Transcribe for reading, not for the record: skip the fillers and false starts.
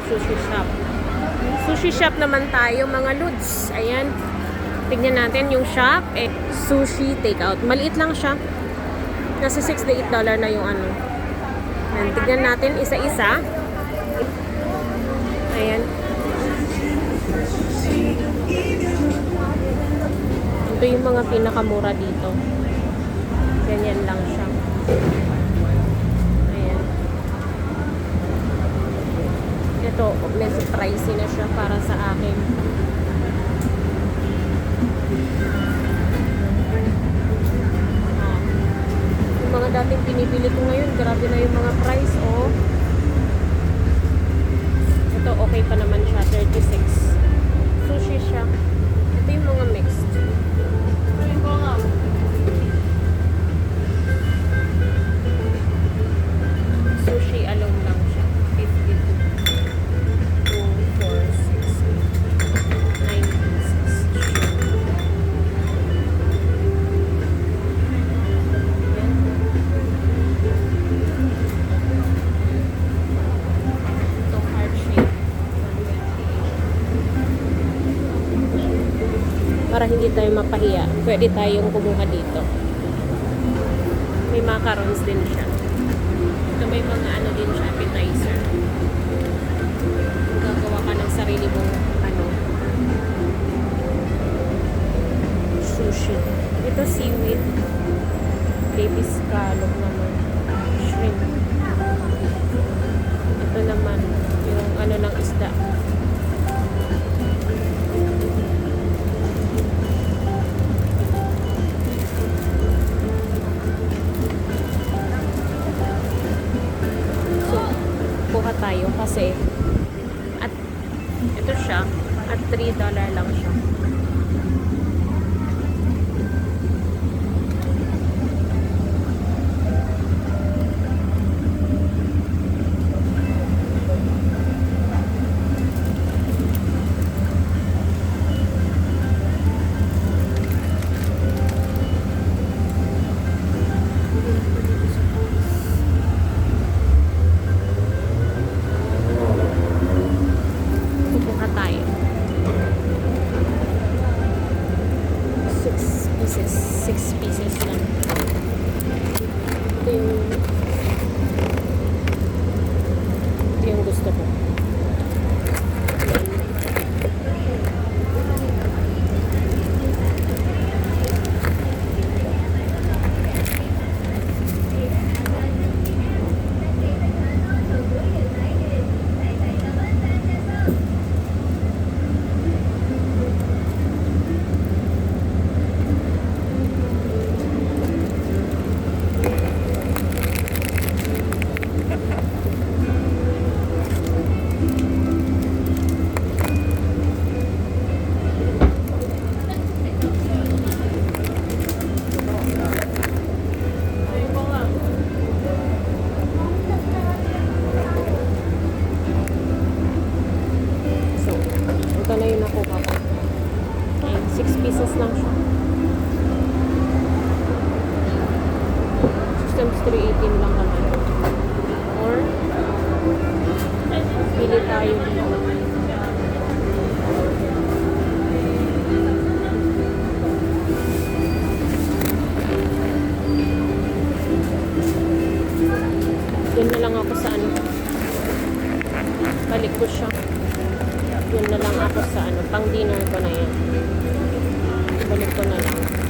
Sushi shop. Sushi shop naman tayo mga lods. Ayan. Tignan natin yung shop. Sushi takeout. Maliit lang siya. Nasa $68 na yung ano. Ayan. Tignan natin isa-isa. Ayan. Ito yung mga pinakamura dito. Ganyan lang siya. Ayan. Ito, medyo pricey na siya para sa akin. Yung mga dating pinibili ko ngayon, grabe na yung mga price, oh. Ito, okay pa naman siya, 36. Sushi siya. Ito yung mga mixed. Sushi alone lang siya. 52. 2, 4, 6, 9 pieces. Itong heart shape. Para hindi tayo mapahiya, pwede tayong kumuha dito. May macarons din siya. Ito may mga ano din siya, appetizer. Kung gagawa ka ng sarili mong ano, sushi. Ito seaweed. Baby scallop naman. Shrimp. Ito naman, yung ano ng isda. Kuha tayo kasi at ito siya at $3 lang siya. Six pieces lang. Ito yung gusto ko. Ito na yung nakuha ko. Ayan, 6 pieces lang siya. Systems 318 lang naman. Or, pili tayo dito. Doon na lang ako sa ano. Balik ko siya. Doon na lang ako sa ano, pang dinner ko na yan. Balik ko na lang.